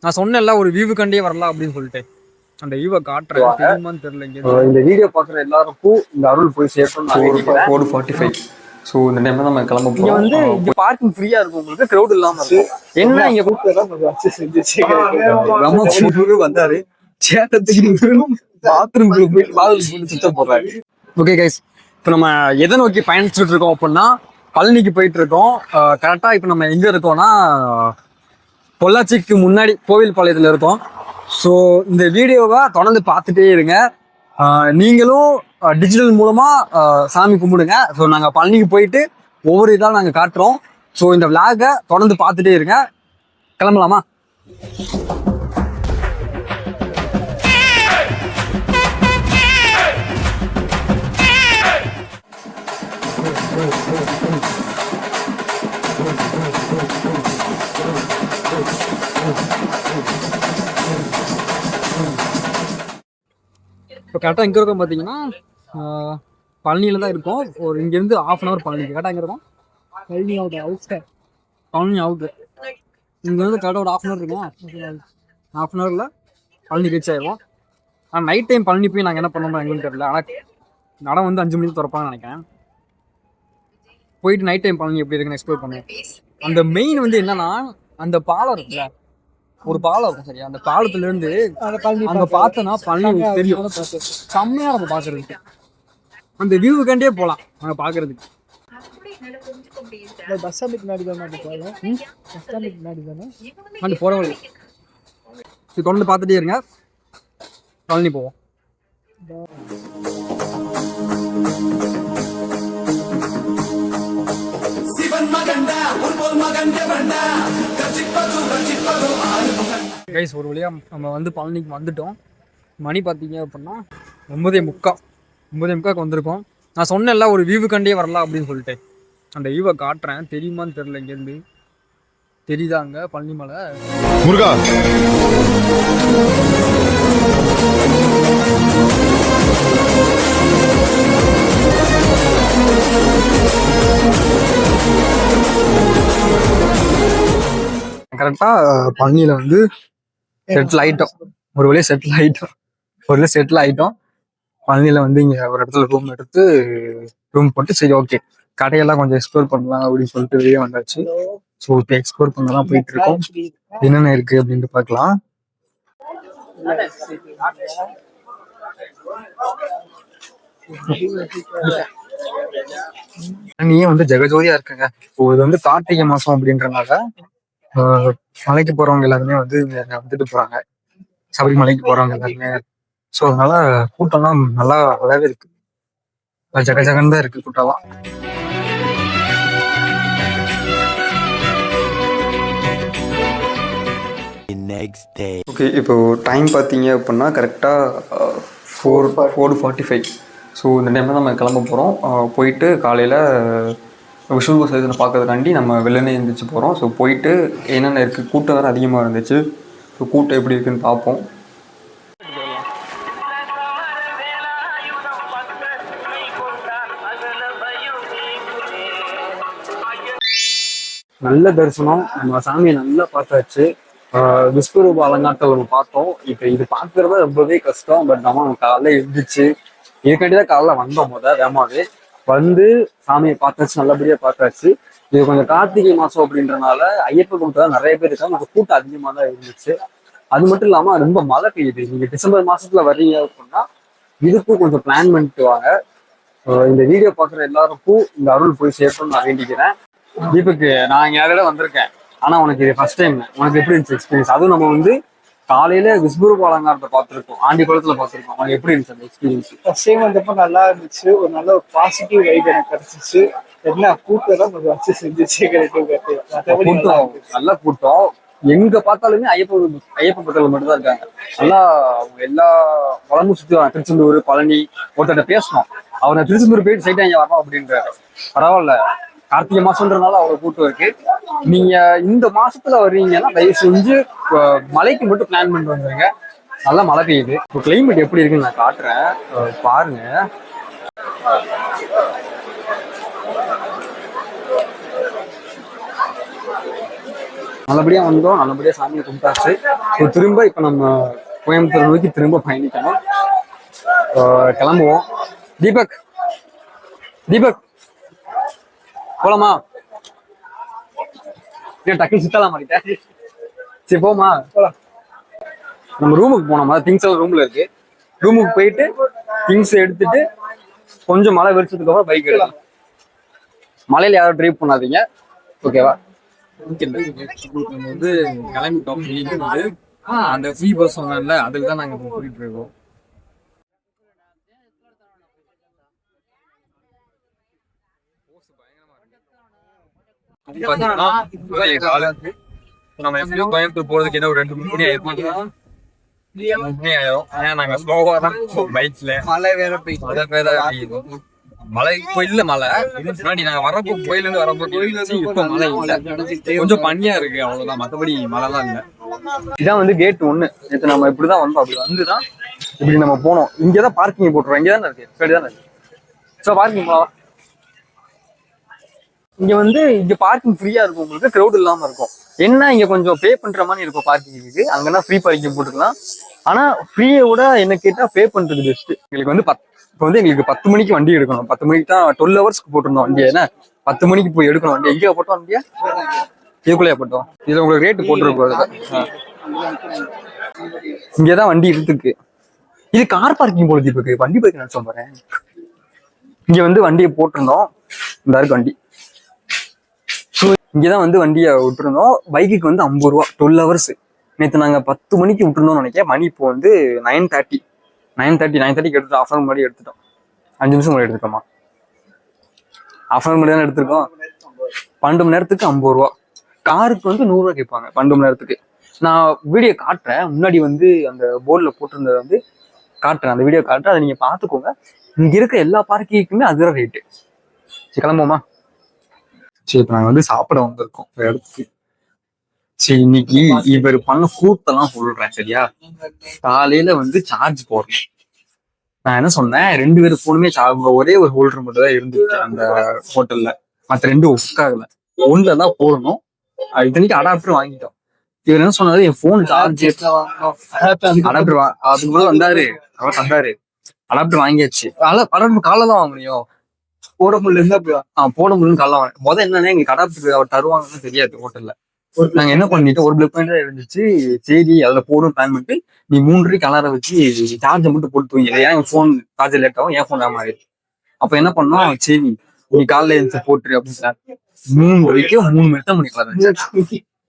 நான் சொன்னேன்ல ஒரு வியூ கண்டே வரலாம் அப்படின்னு சொல்லிட்டு அந்த வியூவை காட்டுறேன். தெரியுமான்னு தெரியல. இந்த வீடியோ பாக்குற எல்லாருக்கும் இந்த அருள் போய் சேர்க்கணும். 4:45. ஸோ இந்த டைம்ல நம்ம கிளம்ப போறோம். இங்க வந்து இங்க பார்க்கிங் ஃப்ரீயா இருக்கும், உங்களுக்கு கிரௌட் இல்லாம இருக்கும். என்ன இங்க கூப்பிட்டு வந்தாரு பாத்ரூம் சுத்த போறாரு. ஓகே கைஸ், இப்போ நம்ம எதை நோக்கி பயணிச்சுட்டு இருக்கோம் அப்படின்னா பழனிக்கு போயிட்டு இருக்கோம். கரெக்டா இப்போ நம்ம எங்க இருக்கோம்னா பொள்ளாச்சிக்கு முன்னாடி கோவில் பாளையத்துல இருக்கோம். ஸோ இந்த வீடியோவை தொடர்ந்து பார்த்துட்டே இருங்க. நீங்களும் டிஜிட்டல் மூலமா சாமி கும்பிடுங்க. ஸோ நாங்கள் பழனிக்கு போயிட்டு ஒவ்வொரு இதாக நாங்கள் காட்டுறோம். ஸோ இந்த விளாகை தொடர்ந்து பார்த்துட்டே இருங்க. கிளம்பலாமா? இப்போ கரெக்டாக எங்கே இருக்கோம் பார்த்தீங்கன்னா பழனியில் தான் இருக்கோம். ஒரு இங்கேருந்து 1/2 hour பழனிக்கு கரெக்டாக எங்கே இருக்கோம்? பழனி அவுட்டு இங்கே வந்து கரெக்டாக ஒரு 1/2 hour இருக்கும். 1/2 hourல பழனி ரீச் ஆயிடுவோம். ஆனால் நைட் டைம் பழனி போய் நாங்கள் என்ன பண்ணோமோ எங்களுக்கு தெரியல. ஆனால் நடம் வந்து 5 மணிக்கு திறப்பாங்கன்னு நினைக்கிறேன். போயிட்டு நைட் டைம் பழனி எப்படி இருக்குன்னு எக்ஸ்ப்ளோர் பண்ணுவோம். அந்த மெயின் வந்து என்னன்னா அந்த பாலம் இருக்குல்ல, ஒரு பாலம் இருக்கும் சரியா, அந்த பாலத்துல இருந்து அங்க பார்த்தோன்னா பழனி தெரியும். செம்மையா இருக்கும் பாக்குறதுக்கு. அந்த வியூ கண்டே போலாம் அங்க பாக்குறதுக்கு. பஸ் ஸ்டாண்டுக்கு முன்னாடி தானே போற வழி. தொடர்ந்து பார்த்துட்டே இருங்க, பழனி போவோம். கைஸ், ஒரு வழியா நம்ம வந்து பழனிக்கு வந்துட்டோம். மணி பார்த்தீங்க அப்படின்னா 9:45 வந்திருக்கோம். நான் சொன்னேன்ல ஒரு வியூ கண்டே வரலாம் அப்படின்னு சொல்லிட்டு அந்த வியூவை காட்டுறேன். தெரியுமான்னு தெரியல, இங்கேருந்து தெரியுதாங்க பழனி மலை முருகா. கரெக்டாக பழனியில் வந்து செட்டில் ஆகிட்டோம். ஒரு வழியாக செட்டில் ஆகிட்டோம். பழனியில் வந்து இங்கே ஒரு இடத்துல ரூம் போட்டு சரி ஓகே கடையெல்லாம் கொஞ்சம் எக்ஸ்ப்ளோர் பண்ணலாம் அப்படின்னு சொல்லிட்டு வெளியே வந்தாச்சு. ஸோ இப்போ எக்ஸ்ப்ளோர் பண்ணலாம் போயிட்டு இருக்கோம். என்னென்ன இருக்கு அப்படின்ட்டு பார்க்கலாம். நீயே வந்து ஜெகஜோதியா இருக்குங்க. இப்போ இது வந்து கார்த்திகை மாசம் அப்படின்றனால மலைக்கு போறவங்க எல்லாருமே வந்து வந்துட்டு போறாங்க. சபரிமலைக்கு போறவங்க எல்லாருமே. ஸோ அதனால கூட்டம்லாம் நல்லாவே இருக்கு. ஜகஜகன் தான் இருக்கு கூட்டம்லாம். ஓகே, இப்போ டைம் பார்த்தீங்க அப்படின்னா கரெக்டாக 4:45. ஸோ இந்த டைமில் நம்ம கிளம்ப போகிறோம். போயிட்டு காலையில் விஷுவல் சேதனை பார்க்கறதுக்காண்டி நம்ம வெள்ளனே எழுந்திரிச்சு போகிறோம். ஸோ போயிட்டு என்னென்ன இருக்குது, கூட்டம் வேறு அதிகமாக இருந்துச்சு. ஸோ கூட்டம் எப்படி இருக்குன்னு பார்ப்போம். நல்ல தரிசனம், நம்ம சாமியை நல்லா பார்த்தாச்சு. விஸ்வரூப அலங்காரத்தில் நம்ம பார்த்தோம். இப்போ இது பார்க்கறது ரொம்பவே கஷ்டம். பட் நம்ம காலைல எழுந்திரிச்சு இதுக்காண்டி தான் காலைல வந்தோம். வேமாவே வந்து சாமியை பார்த்தாச்சு, நல்லபடியா பார்த்தாச்சு. இது கொஞ்சம் கார்த்திகை மாசம் அப்படின்றனால ஐயப்ப கூட்டம் தான் நிறைய பேர் இருக்காங்க. கொஞ்சம் கூட்டம் அதிகமாக தான் இருந்துச்சு. அது மட்டும் இல்லாம ரொம்ப மழை பெய்யுது. நீங்க டிசம்பர் மாசத்துல வர்றீங்க அப்படின்னா இதுக்கும் கொஞ்சம் பிளான் பண்ணிட்டு வாங்க. இந்த வீடியோ பார்க்குற எல்லாருக்கும் இந்த அருள் போய் சேர்க்கணும்னு நான் வேண்டிக்கிறேன். தீபக்கு, நான் இங்க யாரோட வந்திருக்கேன், ஆனா உனக்கு இது ஃபர்ஸ்ட் டைம். உனக்கு எப்படி இருந்துச்சு எக்ஸ்பீரியன்ஸ்? அதுவும் நம்ம வந்து காலையில விஸ்வரூப அலங்காரத்தை பார்த்துருக்கோம், ஆண்டி குளத்துல பார்த்துருக்கோம். உனக்கு எப்படி இருந்துச்சு அந்த எக்ஸ்பீரியன்ஸ்? ஃபர்ஸ்ட் டைம் வந்தப்போ நல்லா இருந்துச்சு. ஒரு நல்ல ஒரு பாசிட்டிவ் வைப் எனக்கு கிடைச்சிச்சு. என்ன கூட்டம் தான் கொஞ்சம் வச்சு செஞ்சிச்சு. கூட்டம் நல்ல கூட்டம். எங்க பார்த்தாலுமே ஐயப்ப பக்தர்கள் மட்டும் தான் இருக்காங்க. நல்லா எல்லா வளமும் சுற்றுவாங்க. திருச்செந்தூர், பழனி. ஒருத்தட்ட பேசணும், அவனை திருச்செந்தூர் போயிட்டு சைட்டா இங்க வரணும் அப்படின்றாரு. பரவாயில்ல, கார்த்திகை மாசம்ன்றனால அவ்வளவு கூட்டம் இருக்கு. நீங்க இந்த மாசத்துல வர்றீங்கன்னா தயவு செஞ்சு மலைக்கு மட்டும் பிளான் பண்ணிட்டு வந்துருங்க. நல்லா மழை பெய்யுது. இப்போ கிளைமேட் எப்படி இருக்குன்னு நான் காட்டுறேன், பாருங்க. நல்லபடியா வந்தோம், நல்லபடியா சாமியை கும்பிட்டாச்சு. ஸோ திரும்ப இப்ப நம்ம கோயம்புத்தூர் நோக்கி திரும்ப பயணிக்கணும். கிளம்புவோம். தீபக் தீபக் போலாமா? டக்குனு சுத்தலாம் மாட்டேன். சரி போமா. நம்ம ரூமுக்கு போனோமா, திங்ஸ் எல்லாம் ரூம்ல இருக்கு. ரூமுக்கு போயிட்டு திங்ஸ் எடுத்துட்டு கொஞ்சம் மழை வெடிச்சதுக்கு அப்புறம் பைக் எடுக்கலாம். மலையில யாரும் ட்ரைவ் பண்ணாதீங்க, ஓகேவா? வந்து கிளம்பிட்டோம். அந்த ஃப்ரீ பஸ் சொன்னேன்ல, அதுக்கு தான் நாங்க போயிட்டு இருக்கோம். நம்ம எப்படியோ கோயம்புத்தூர் போறதுக்கு என்ன ஒரு 2 மணி ஆயிருக்கும். நாங்க ஸ்லோவா தான் பைக்ல. மழை வேற மழை இப்போ இல்ல. மழை முன்னாடி நாங்க வரப்போ கோயில இருந்து வரப்போ இப்போ மழை இல்ல, கொஞ்சம் பனியா இருக்கு, அவ்வளவுதான். மத்தபடி மழைலாம் இல்ல. இதான் வந்து கேட் 1. நேற்று நம்ம இப்படிதான் வந்தோம். அப்படி வந்துதான் இப்படி நம்ம போனோம். இங்கதான் பார்க்கிங் போட்டுருவோம். இங்கதானே இருக்கு, இப்படிதானே இருக்கு. ஸோ பார்க்கிங் போலாம். இங்க வந்து இங்க பார்க்கிங் ஃப்ரீயா இருக்கும், உங்களுக்கு க்ரௌட் இல்லாம இருக்கும். என்ன இங்க கொஞ்சம் பே பண்ற மாதிரி இருக்கும் பார்க்கிங்க்கு. அங்கன்னா ஃப்ரீ பார்க்கிங் போட்டுக்கலாம். ஆனா ஃப்ரீயை விட என்ன கேட்டா பே பண்றது பெஸ்ட். எங்களுக்கு வந்து இப்போ வந்து எங்களுக்கு 10 மணிக்கு வண்டி எடுக்கணும். 10 மணிக்கு தான் 12 ஹவர்ஸ்க்கு போட்டிருந்தோம் வண்டியை. ஏன்னா 10 மணிக்கு போய் எடுக்கணும் வண்டி. எங்கேயா போட்டோம் வண்டியா? இதுக்குள்ளேயே போட்டோம். இதுல உங்களுக்கு ரேட்டு போட்டுருக்கோம். இங்கதான் வண்டி இருக்கு. இது கார் பார்க்கிங் போல தீபக்கு. வண்டி பார்க்க நான் சொல்றேன். இங்க வந்து வண்டியை போட்டிருந்தோம். இந்த இருக்கு வண்டி. இங்கதான் வந்து வண்டியை விட்டுருந்தோம். பைக்குக்கு வந்து 50 ரூபா 12 ஹவர்ஸ். நேற்று நாங்க 10 மணிக்கு விட்டுருந்தோம்னு நினைக்கிறேன். மணி இப்போ வந்து 9:30 எடுத்துட்டோம். ஹாஃப் அன் முன்னாடி எடுத்துட்டோம். 5 நிமிஷம் முன்னாடி எடுத்துட்டோமா? ஹாஃப் அன் முன்னாடி தானே எடுத்திருக்கோம். 12 மணி நேரத்துக்கு 50 ரூபா. காருக்கு வந்து 100 ரூபா கேட்பாங்க 12 மணி நேரத்துக்கு. நான் வீடியோ காட்டுறேன். முன்னாடி வந்து அந்த போர்டில் போட்டிருந்ததை வந்து காட்டுறேன். அந்த வீடியோ காட்டுறேன், அதை நீங்க பாத்துக்கோங்க. இங்க இருக்க எல்லா பார்க்கிங்குமே அதுதான் ரேட்டு. சரி கிளம்புவோமா? சரி இப்ப நாங்க வந்து சாப்பிட வந்திருக்கோம் ஒரு இடத்துக்கு. சரி இன்னைக்கு இவர் பண்ண கூத்தெல்லாம் சொல்றேன், சரியா? காலையில வந்து சார்ஜ் போடுறேன். நான் என்ன சொன்னேன், 2 பேர் போனுமே ஒரே ஒரு ஹோல்டர் மட்டும் தான் இருந்துச்சு அந்த ஹோட்டல்ல. மற்ற 2 ஒர்க் ஆகல. 1ல தான் போடணும். இத்தனைக்கு அடாப்டர் வாங்கிட்டோம். இவர் என்ன சொன்னாரு, என் போன் சார்ஜ் அடாப்டர் அதுக்கு கூட வந்தாரு. அவர் தந்தாரு. அடாப்டர் வாங்கியாச்சு. அடாப்டர் காலைல தான் வாங்க முடியும். போட முடியல போட முடியும்னு காலைல வாங்க. முதல்ல என்னன்னா எங்களுக்கு அடாப்டர் அவர் தருவாங்கன்னு தெரியாது ஹோட்டல்ல. நாங்க என்ன பண்ணிட்டோம், ஒரு பிளக் பாயிண்ட் தான் இருந்துச்சு. சரி அதுல போடும் பிளான் பண்ணிட்டு நீ 3:30 அலாரம் வச்சு சார்ஜை மட்டும் போட்டு தூங்கி. ஏன் என் போன் சார்ஜர் லேட் ஆகும், என் போன் வேற மாதிரி. அப்ப என்ன பண்ணோம், சரி நீ காலைல எழுந்து போட்டுரு அப்படின்னு. 3:30 3 மணி தான் முடிக்கலாம்.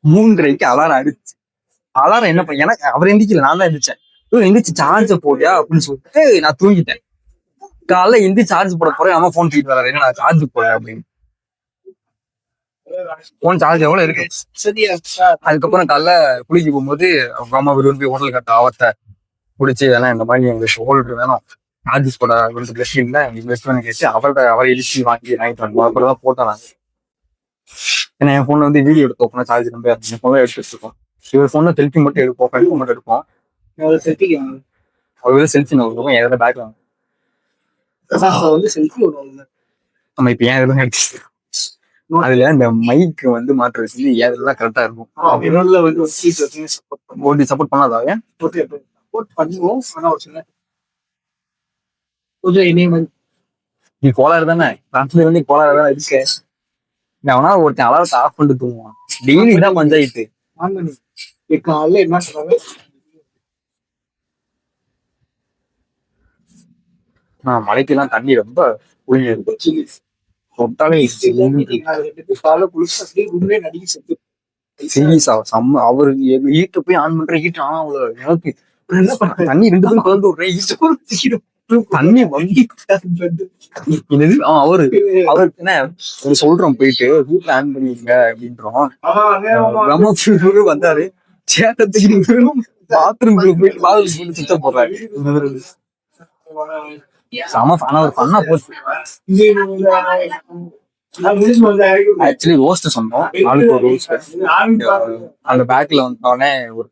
3:30 அலாரம் அடிச்சு. அலாரம் என்ன பண்ண, எனக்கு அவர் எந்திக்கல, நான் தான் எந்திரிச்சேன். எந்திரிச்சு சார்ஜை போடியா அப்படின்னு சொல்லிட்டு நான் தூங்கிட்டேன். காலைல எந்தி சார்ஜ் போட போறேன். அம்மா போன் தூக்கிட்டு வராரு, என்ன நான் சார்ஜ் போறேன் அப்படின்னு. போன் சார்ஜ் எவ்வளவு இருக்கு. அதுக்கப்புறம் காலைல குளிக்க போகும்போது அவங்க அம்மா விரும்பி ஹோட்டல் கட்ட ஆவத்தை குடிச்சு, இதெல்லாம் இந்த மாதிரி எங்களுக்கு ஹோல்டர் வேணும், சார்ஜஸ் போட கொஞ்சம் பிளஸ் இல்லை பிளஸ் பண்ணி கேட்டு அவரை எழுச்சி வாங்கிட்டு வந்து அப்புறம் தான் போட்டோம் நாங்க. ஏன்னா என் போன்ல வந்து வீடியோ எடுத்து சார்ஜ் ரொம்ப என் போன்ல எடுத்துட்டு இருக்கோம். இவர் போன்ல செல்ஃபி மட்டும் எடுப்போம், கல்வி மட்டும் எடுப்போம். அவர் செல்ஃபி நம்ம எதாவது பேக்ல நம்ம இப்ப ஏன் இதெல்லாம் எடுத்து அதுல இந்த மைக்கு வந்து மாற்றுறது ஏதெல்லாம் கரெக்டா இருக்கும். சப்போர்ட் பண்ணாதாவே நீ கோளாறு தானே, வந்து கோளாறு தானே இருக்கு. அவனா ஒருத்தன் அலாரத்தை ஆஃப் பண்ணிட்டு தூங்குவான். டெய்லி தான் பஞ்சாயத்து. என்ன சொல்றாங்க, மழைக்கெல்லாம் தண்ணி ரொம்ப குளிங்க இருக்கு. அவரு ஹீட்டர் போய் ஆன் பண்ற ஹீட்டர் ஆனா எனக்கு தண்ணி 2 பேரும் கலந்து விடுறேன். தண்ணி அவருக்கு என்ன சொல்றோம், போயிட்டு ஹீட்டர் ஆன் பண்ணிருங்க அப்படின்றோம். வந்தாரு சேட்டத்துக்கு பாத்ரூம் போயிட்டு பாத்ரூம் சுத்தம் போடுறாரு. ஆக்சுவலி ரோஸ்ட் சொன்னோம், நாளுக்கு ஒரு ரோஸ்ட். அந்த பேக்ல வந்தோடனே ஒரு